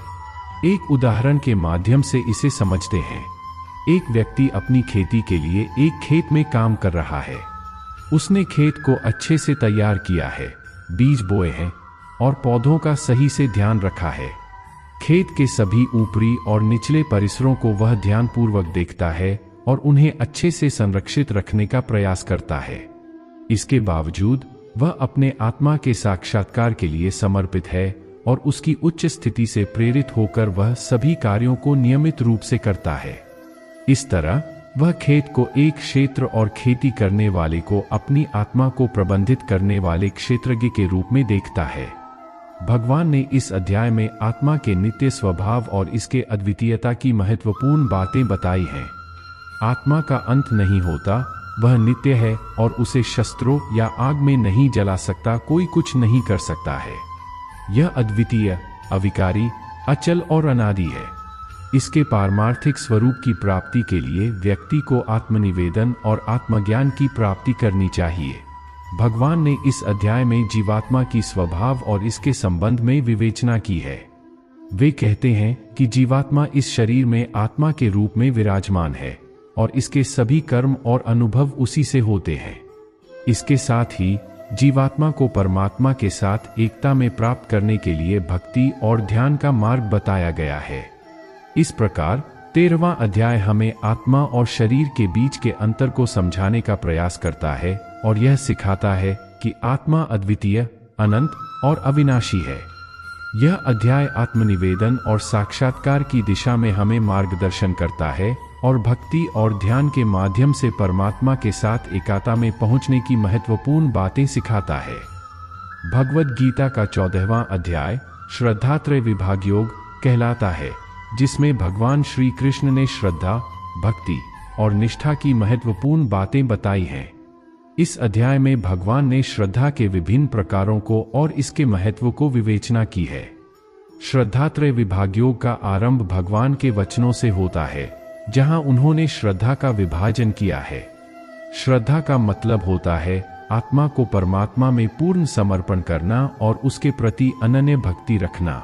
एक उदाहरण के माध्यम से इसे समझते हैं। एक व्यक्ति अपनी खेती के लिए एक खेत में काम कर रहा है। उसने खेत को अच्छे से तैयार किया है, बीज बोए हैं और पौधों का सही से ध्यान रखा है। खेत के सभी ऊपरी और निचले परिसरों को वह ध्यानपूर्वक देखता है और उन्हें अच्छे से संरक्षित रखने का प्रयास करता है। इसके बावजूद वह अपने आत्मा के साक्षात्कार के लिए समर्पित है और उसकी उच्च स्थिति से प्रेरित होकर वह सभी कार्यों को नियमित रूप से करता है। इस तरह वह खेत को एक क्षेत्र और खेती करने वाले को अपनी आत्मा को प्रबंधित करने वाले क्षेत्रज्ञ के रूप में देखता है। भगवान ने इस अध्याय में आत्मा के नित्य स्वभाव और इसके अद्वितीयता की महत्वपूर्ण बातें बताई हैं। आत्मा का अंत नहीं होता, वह नित्य है और उसे शस्त्रों या आग में नहीं जला सकता कोई कुछ नहीं कर सकता है। यह अद्वितीय, अविकारी, अचल और अनादि है। इसके पारमार्थिक स्वरूप की प्राप्ति के लिए व्यक्ति को आत्मनिवेदन और आत्मज्ञान की प्राप्ति करनी चाहिए। भगवान ने इस अध्याय में जीवात्मा की स्वभाव और इसके संबंध में विवेचना की है। वे कहते हैं कि जीवात्मा इस शरीर में आत्मा के रूप में विराजमान है और इसके सभी कर्म और अनुभव उसी से होते हैं। इसके साथ ही जीवात्मा को परमात्मा के साथ एकता में प्राप्त करने के लिए भक्ति और ध्यान का मार्ग बताया गया है। इस प्रकार 13वां अध्याय हमें आत्मा और शरीर के बीच के अंतर को समझाने का प्रयास करता है और यह सिखाता है कि आत्मा अद्वितीय, अनंत और अविनाशी है। यह अध्याय आत्मनिवेदन और साक्षात्कार की दिशा में हमें मार्गदर्शन करता है और भक्ति और ध्यान के माध्यम से परमात्मा के साथ एकात्मता में पहुंचने की महत्वपूर्ण बातें सिखाता है। भगवद गीता का 14वां अध्याय श्रद्धात्रय विभाग योग कहलाता है, जिसमें भगवान श्री कृष्ण ने श्रद्धा, भक्ति और निष्ठा की महत्वपूर्ण बातें बताई हैं। इस अध्याय में भगवान ने श्रद्धा के विभिन्न प्रकारों को और इसके महत्व को विवेचना की है। श्रद्धात्रय विभाग योग का आरंभ भगवान के वचनों से होता है, जहां उन्होंने श्रद्धा का विभाजन किया है। श्रद्धा का मतलब होता है आत्मा को परमात्मा में पूर्ण समर्पण करना और उसके प्रति अनन्य भक्ति रखना।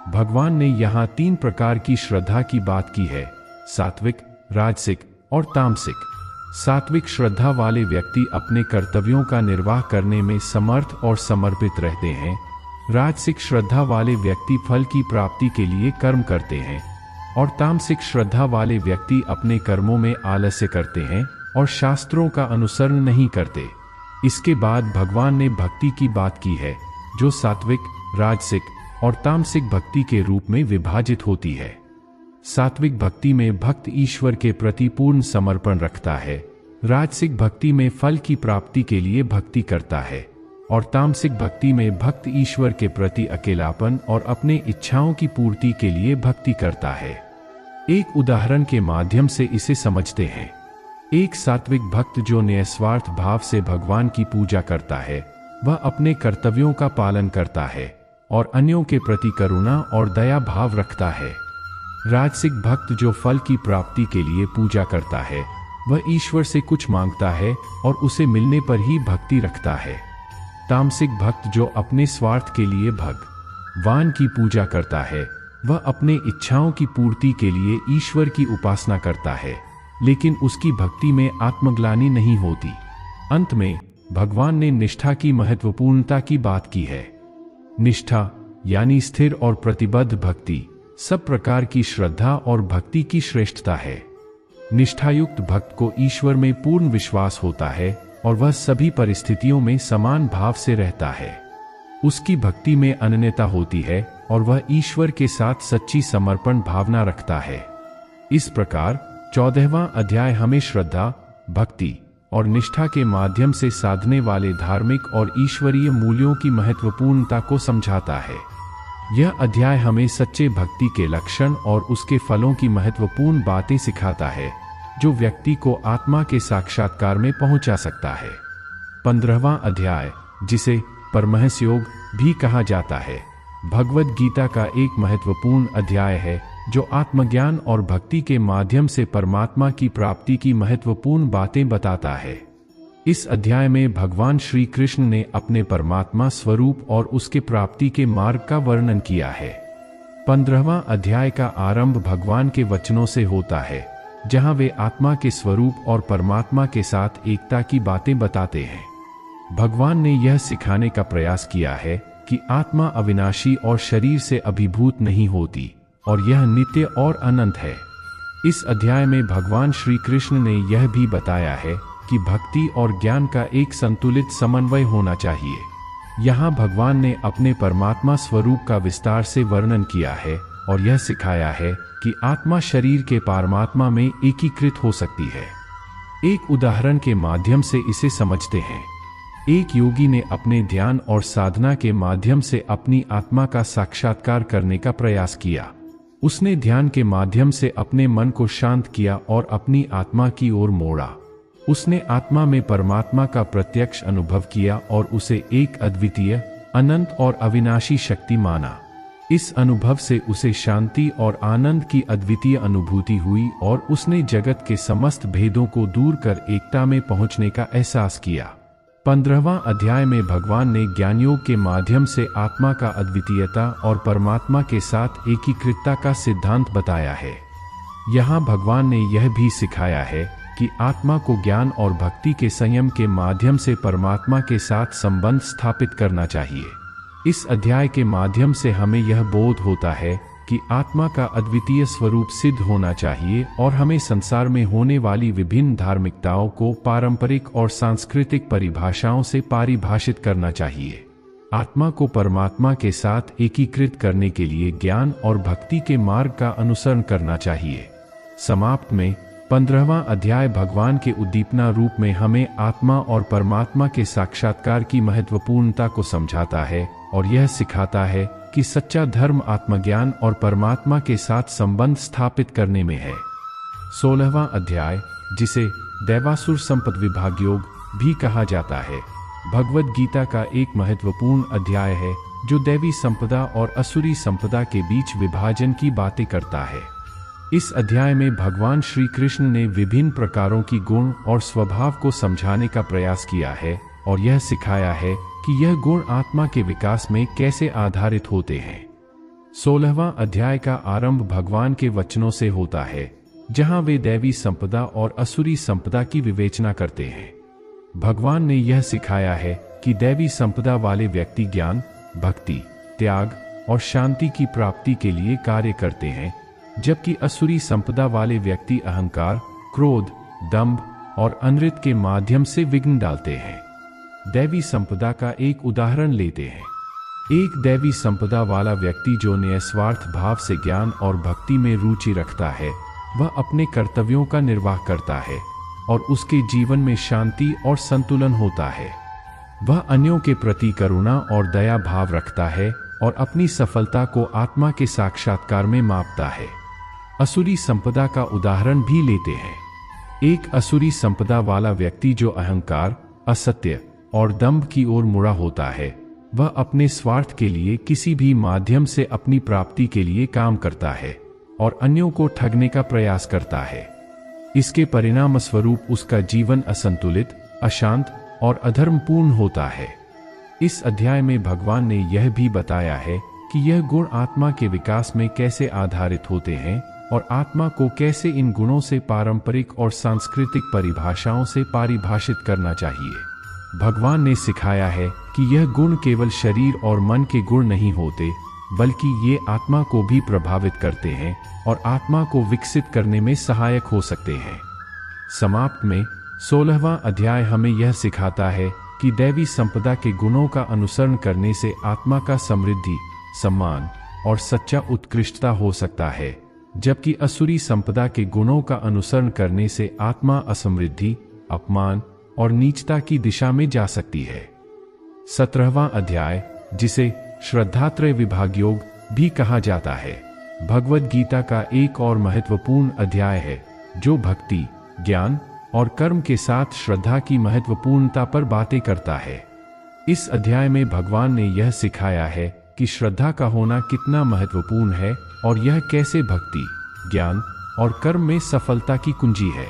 भगवान ने यहाँ 3 प्रकार की श्रद्धा की बात की है: सात्विक, राजसिक और तामसिक। सात्विक श्रद्धा वाले व्यक्ति अपने कर्तव्यों का निर्वाह करने में समर्थ और समर्पित रहते हैं। राजसिक श्रद्धा वाले व्यक्ति फल की प्राप्ति के लिए कर्म करते हैं और तामसिक श्रद्धा वाले व्यक्ति अपने कर्मों में आलस्य करते हैं और शास्त्रों का अनुसरण नहीं करते। इसके बाद भगवान ने भक्ति की बात की है, जो सात्विक, राजसिक और तामसिक भक्ति के रूप में विभाजित होती है। सात्विक भक्ति में भक्त ईश्वर के प्रति पूर्ण समर्पण रखता है। राजसिक भक्ति में फल की प्राप्ति के लिए भक्ति करता है और तामसिक भक्ति में भक्त ईश्वर के प्रति अकेलापन और अपने इच्छाओं की पूर्ति के लिए भक्ति करता है। एक उदाहरण के माध्यम से इसे समझते हैं। एक सात्विक भक्त जो निस्वार्थ भाव से भगवान की पूजा करता है, वह अपने कर्तव्यों का पालन करता है और अन्यों के प्रति करुणा और दया भाव रखता है। राजसिक भक्त जो फल की प्राप्ति के लिए पूजा करता है, वह ईश्वर से कुछ मांगता है और उसे मिलने पर ही भक्ति रखता है। तामसिक भक्त जो अपने स्वार्थ के लिए भगवान की पूजा करता है, वह अपने इच्छाओं की पूर्ति के लिए ईश्वर की उपासना करता है, लेकिन उसकी भक्ति में आत्मग्लानि नहीं होती। अंत में भगवान ने निष्ठा की महत्वपूर्णता की बात की है। निष्ठा यानी स्थिर और प्रतिबद्ध भक्ति सब प्रकार की श्रद्धा और भक्ति की श्रेष्ठता है। निष्ठायुक्त भक्त को ईश्वर में पूर्ण विश्वास होता है और वह सभी परिस्थितियों में समान भाव से रहता है। उसकी भक्ति में अनन्यता होती है और वह ईश्वर के साथ सच्ची समर्पण भावना रखता है। इस प्रकार 14वां अध्याय हमें श्रद्धा, भक्ति और निष्ठा के माध्यम से साधने वाले धार्मिक और ईश्वरीय मूल्यों की महत्वपूर्णता को समझाता है। यह अध्याय हमें सच्चे भक्ति के लक्षण और उसके फलों की महत्वपूर्ण बातें सिखाता है, जो व्यक्ति को आत्मा के साक्षात्कार में पहुंचा सकता है। 15वां अध्याय, जिसे परमहंस योग भी कहा जाता है, भगवद गीता का एक महत्वपूर्ण अध्याय है, जो आत्मज्ञान और भक्ति के माध्यम से परमात्मा की प्राप्ति की महत्वपूर्ण बातें बताता है। इस अध्याय में भगवान श्री कृष्ण ने अपने परमात्मा स्वरूप और उसके प्राप्ति के मार्ग का वर्णन किया है। 15वां अध्याय का आरंभ भगवान के वचनों से होता है, जहां वे आत्मा के स्वरूप और परमात्मा के साथ एकता की बातें बताते हैं। भगवान ने यह सिखाने का प्रयास किया है कि आत्मा अविनाशी और शरीर से अभिभूत नहीं होती और यह नित्य और अनंत है। इस अध्याय में भगवान श्री कृष्ण ने यह भी बताया है कि भक्ति और ज्ञान का एक संतुलित समन्वय होना चाहिए। यहाँ भगवान ने अपने परमात्मा स्वरूप का विस्तार से वर्णन किया है और यह सिखाया है कि आत्मा शरीर के परमात्मा में एकीकृत हो सकती है। एक उदाहरण के माध्यम से इसे समझते हैं। एक योगी ने अपने ध्यान और साधना के माध्यम से अपनी आत्मा का साक्षात्कार करने का प्रयास किया। उसने ध्यान के माध्यम से अपने मन को शांत किया और अपनी आत्मा की ओर मोड़ा। उसने आत्मा में परमात्मा का प्रत्यक्ष अनुभव किया और उसे एक अद्वितीय, अनंत और अविनाशी शक्ति माना। इस अनुभव से उसे शांति और आनंद की अद्वितीय अनुभूति हुई और उसने जगत के समस्त भेदों को दूर कर एकता में पहुंचने का एहसास किया। 15वां अध्याय में भगवान ने ज्ञानयोग के माध्यम से आत्मा का अद्वितीयता और परमात्मा के साथ एकीकृतता का सिद्धांत बताया है। यहाँ भगवान ने यह भी सिखाया है कि आत्मा को ज्ञान और भक्ति के संयम के माध्यम से परमात्मा के साथ संबंध स्थापित करना चाहिए। इस अध्याय के माध्यम से हमें यह बोध होता है कि आत्मा का अद्वितीय स्वरूप सिद्ध होना चाहिए और हमें संसार में होने वाली विभिन्न धार्मिकताओं को पारंपरिक और सांस्कृतिक परिभाषाओं से परिभाषित करना चाहिए। आत्मा को परमात्मा के साथ एकीकृत करने के लिए ज्ञान और भक्ति के मार्ग का अनुसरण करना चाहिए। समाप्त में 15वां अध्याय भगवान के उद्दीपना रूप में हमें आत्मा और परमात्मा के साक्षात्कार की महत्वपूर्णता को समझाता है और यह सिखाता है कि सच्चा धर्म आत्मज्ञान और परमात्मा के साथ संबंध स्थापित करने में है। 16वां अध्याय, जिसे दैवासुर संपद विभाग योग भी कहा जाता है, भगवद गीता का एक महत्वपूर्ण अध्याय है, जो दैवी संपदा और असुरी संपदा के बीच विभाजन की बातें करता है। इस अध्याय में भगवान श्री कृष्ण ने विभिन्न प्रकारों की गुण और स्वभाव को समझाने का प्रयास किया है और यह सिखाया है कि यह गुण आत्मा के विकास में कैसे आधारित होते हैं। 16वां अध्याय का आरंभ भगवान के वचनों से होता है, जहां वे दैवी संपदा और असुरी संपदा की विवेचना करते हैं। भगवान ने यह सिखाया है कि दैवी संपदा वाले व्यक्ति ज्ञान, भक्ति, त्याग और शांति की प्राप्ति के लिए कार्य करते हैं, जबकि असुरी संपदा वाले व्यक्ति अहंकार, क्रोध, दंभ और अनृत के माध्यम से विघ्न डालते हैं। दैवी संपदा का एक उदाहरण लेते हैं। एक दैवी संपदा वाला व्यक्ति जो निस्वार्थ भाव से ज्ञान और भक्ति में रुचि रखता है, वह अपने कर्तव्यों का निर्वाह करता है और उसके जीवन में शांति और संतुलन होता है। वह अन्यों के प्रति करुणा और दया भाव रखता है और अपनी सफलता को आत्मा के साक्षात्कार में मापता है। असुरी संपदा का उदाहरण भी लेते हैं। एक असुरी संपदा वाला व्यक्ति जो अहंकार, असत्य और दंभ की ओर मुड़ा होता है, वह अपने स्वार्थ के लिए किसी भी माध्यम से अपनी प्राप्ति के लिए काम करता है और अन्यों को ठगने का प्रयास करता है। इसके परिणाम स्वरूप उसका जीवन असंतुलित, अशांत और अधर्मपूर्ण होता है। इस अध्याय में भगवान ने यह भी बताया है कि यह गुण आत्मा के विकास में कैसे आधारित होते हैं और आत्मा को कैसे इन गुणों से पारंपरिक और सांस्कृतिक परिभाषाओं से परिभाषित करना चाहिए। भगवान ने सिखाया है कि यह गुण केवल शरीर और मन के गुण नहीं होते, बल्कि ये आत्मा को भी प्रभावित करते हैं और आत्मा को विकसित करने में सहायक हो सकते हैं। समाप्त में 16वां अध्याय हमें यह सिखाता है कि दैवी संपदा के गुणों का अनुसरण करने से आत्मा का समृद्धि, सम्मान और सच्चा उत्कृष्टता हो सकता है, जबकि असुरी संपदा के गुणों का अनुसरण करने से आत्मा असमृद्धि, अपमान और नीचता की दिशा में जा सकती है। 17वां अध्याय, जिसे श्रद्धात्रय विभाग योग भी कहा जाता है, भगवद गीता का एक और महत्वपूर्ण अध्याय है जो भक्ति, ज्ञान और कर्म के साथ श्रद्धा की महत्वपूर्णता पर बातें करता है। इस अध्याय में भगवान ने यह सिखाया है कि श्रद्धा का होना कितना महत्वपूर्ण है और यह कैसे भक्ति, ज्ञान और कर्म में सफलता की कुंजी है।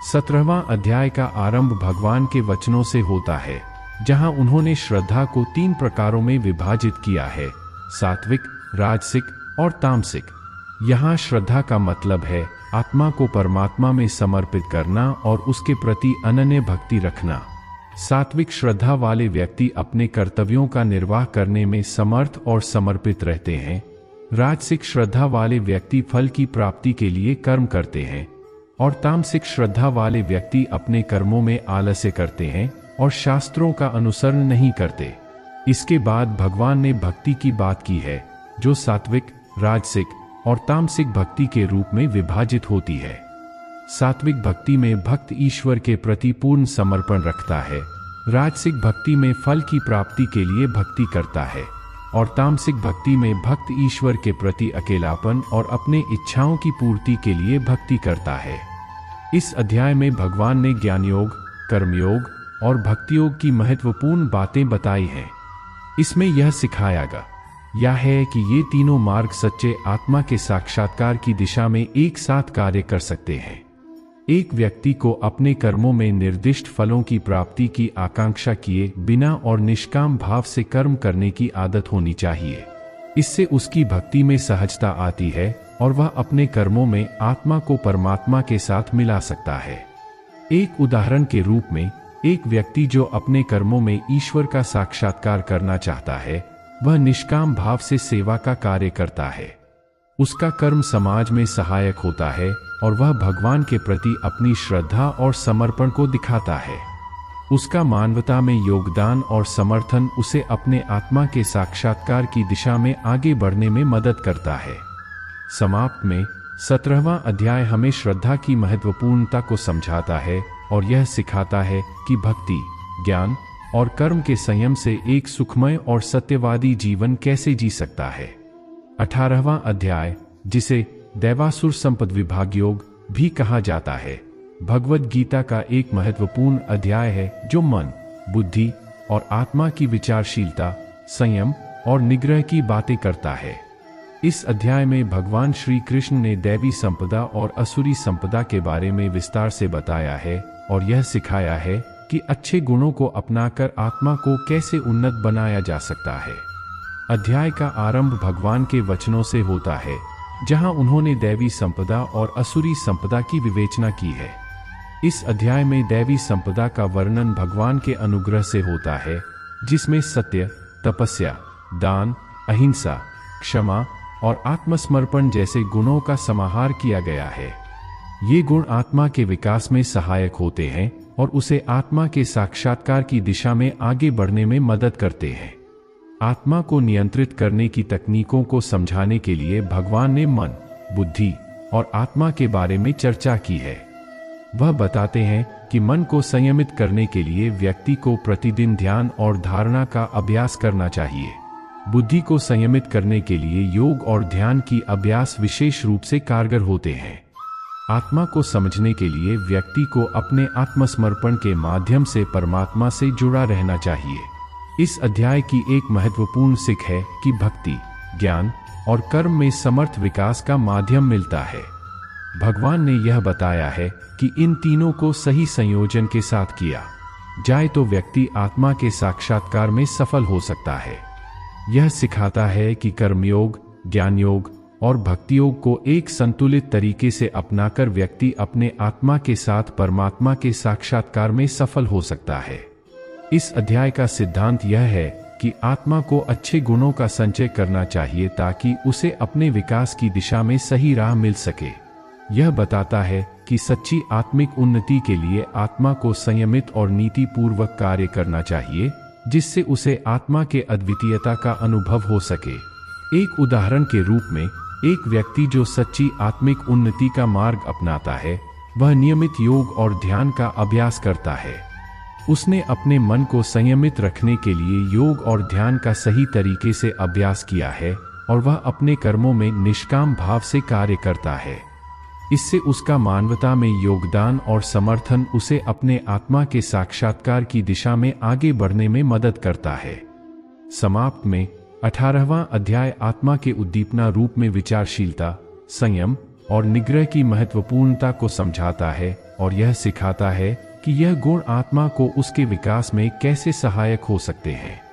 17वां अध्याय का आरंभ भगवान के वचनों से होता है, जहां उन्होंने श्रद्धा को 3 प्रकारों में विभाजित किया है: सात्विक, राजसिक और तामसिक। यहाँ श्रद्धा का मतलब है आत्मा को परमात्मा में समर्पित करना और उसके प्रति अनन्य भक्ति रखना। सात्विक श्रद्धा वाले व्यक्ति अपने कर्तव्यों का निर्वाह करने में समर्थ और समर्पित रहते हैं। राजसिक श्रद्धा वाले व्यक्ति फल की प्राप्ति के लिए कर्म करते हैं और तामसिक श्रद्धा वाले व्यक्ति अपने कर्मों में आलस्य करते हैं और शास्त्रों का अनुसरण नहीं करते। इसके बाद भगवान ने भक्ति की बात की है, जो सात्विक, राजसिक और तामसिक भक्ति के रूप में विभाजित होती है। सात्विक भक्ति में भक्त ईश्वर के प्रति पूर्ण समर्पण रखता है, राजसिक भक्ति में फल की प्राप्ति के लिए भक्ति करता है और तामसिक भक्ति में भक्त ईश्वर के प्रति अकेलापन और अपने इच्छाओं की पूर्ति के लिए भक्ति करता है। इस अध्याय में भगवान ने ज्ञान योग, कर्मयोग और भक्ति योग की महत्वपूर्ण बातें बताई हैं। इसमें यह सिखाया गया है कि ये तीनों मार्ग सच्चे आत्मा के साक्षात्कार की दिशा में एक साथ कार्य कर सकते हैं। एक व्यक्ति को अपने कर्मों में निर्दिष्ट फलों की प्राप्ति की आकांक्षा किए बिना और निष्काम भाव से कर्म करने की आदत होनी चाहिए। इससे उसकी भक्ति में सहजता आती है और वह अपने कर्मों में आत्मा को परमात्मा के साथ मिला सकता है। एक उदाहरण के रूप में, एक व्यक्ति जो अपने कर्मों में ईश्वर का साक्षात्कार करना चाहता है, वह निष्काम भाव से सेवा का कार्य करता है। उसका कर्म समाज में सहायक होता है और वह भगवान के प्रति अपनी श्रद्धा और समर्पण को दिखाता है। उसका मानवता में योगदान और समर्थन उसे अपने आत्मा के साक्षात्कार की दिशा में आगे बढ़ने में मदद करता है। समाप्त में 17वां अध्याय हमें श्रद्धा की महत्वपूर्णता को समझाता है और यह सिखाता है कि भक्ति, ज्ञान और कर्म के संयम से एक सुखमय और सत्यवादी जीवन कैसे जी सकता है। 18वां अध्याय, जिसे दैवासुर संपद विभाग योग भी कहा जाता है, भगवद गीता का एक महत्वपूर्ण अध्याय है जो मन, बुद्धि और आत्मा की विचारशीलता, संयम और निग्रह की बातें करता है। इस अध्याय में भगवान श्री कृष्ण ने दैवी संपदा और असुरी संपदा के बारे में विस्तार से बताया है और यह सिखाया है कि अच्छे गुणों को अपनाकर आत्मा को कैसे उन्नत बनाया जा सकता है। अध्याय का आरंभ भगवान के वचनों से होता है, जहां उन्होंने दैवी संपदा और असुरी संपदा की विवेचना की है। इस अध्याय में दैवी संपदा का वर्णन भगवान के अनुग्रह से होता है, जिसमें सत्य, तपस्या, दान, अहिंसा, क्षमा और आत्मसमर्पण जैसे गुणों का समाहार किया गया है। ये गुण आत्मा के विकास में सहायक होते हैं और उसे आत्मा के साक्षात्कार की दिशा में आगे बढ़ने में मदद करते हैं। आत्मा को नियंत्रित करने की तकनीकों को समझाने के लिए भगवान ने मन, बुद्धि और आत्मा के बारे में चर्चा की है। वह बताते हैं कि मन को संयमित करने के लिए व्यक्ति को प्रतिदिन ध्यान और धारणा का अभ्यास करना चाहिए। बुद्धि को संयमित करने के लिए योग और ध्यान की अभ्यास विशेष रूप से कारगर होते हैं। आत्मा को समझने के लिए व्यक्ति को अपने आत्मसमर्पण के माध्यम से परमात्मा से जुड़ा रहना चाहिए। इस अध्याय की एक महत्वपूर्ण सीख है कि भक्ति, ज्ञान और कर्म में समर्थ विकास का माध्यम मिलता है। भगवान ने यह बताया है कि इन तीनों को सही संयोजन के साथ किया जाए तो व्यक्ति आत्मा के साक्षात्कार में सफल हो सकता है। यह सिखाता है कि कर्मयोग, ज्ञान योग और भक्ति योग को एक संतुलित तरीके से अपनाकर व्यक्ति अपने आत्मा के साथ परमात्मा के साक्षात्कार में सफल हो सकता है। इस अध्याय का सिद्धांत यह है कि आत्मा को अच्छे गुणों का संचय करना चाहिए ताकि उसे अपने विकास की दिशा में सही राह मिल सके। यह बताता है कि सच्ची आत्मिक उन्नति के लिए आत्मा को संयमित और नीति पूर्वक कार्य करना चाहिए, जिससे उसे आत्मा के अद्वितीयता का अनुभव हो सके। एक उदाहरण के रूप में, एक व्यक्ति जो सच्ची आत्मिक उन्नति का मार्ग अपनाता है, वह नियमित योग और ध्यान का अभ्यास करता है। उसने अपने मन को संयमित रखने के लिए योग और ध्यान का सही तरीके से अभ्यास किया है और वह अपने कर्मों में निष्काम भाव से कार्य करता है। इससे उसका मानवता में योगदान और समर्थन उसे अपने आत्मा के साक्षात्कार की दिशा में आगे बढ़ने में मदद करता है। समाप्त में 18वां अध्याय आत्मा के उद्दीपना रूप में विचारशीलता, संयम और निग्रह की महत्वपूर्णता को समझाता है और यह सिखाता है कि यह गुण आत्मा को उसके विकास में कैसे सहायक हो सकते हैं।